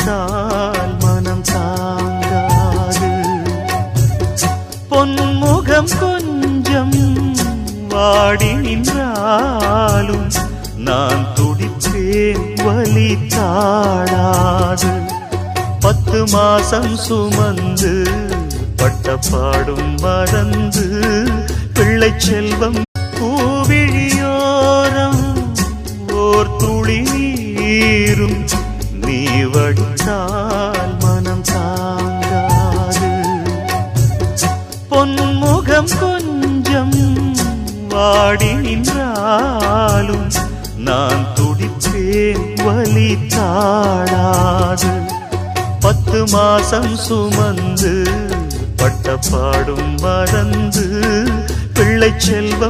வடித்தால் மனம் தாங்காது. பொன்முகம் கொஞ்சம் வாடி நின்றாலும் நான் துடிப்பேன் வலி தாழாது. 10 மாசம் சுமந்து பட்டப்பாடும் மறந்து பிள்ளை செல்வம் பூவிழியோரம் ஓர் துளி நீரும் நீ வடித்தால் மனம் தாங்காது. பொன்முகம் கொஞ்சம் வாடி நின்றாலும் நான் துடிப்பேன் வலி தாழாது. 10 மாசம் சுமந்து பட்டப்பாடும் மறந்து பிள்ளை செல்வம்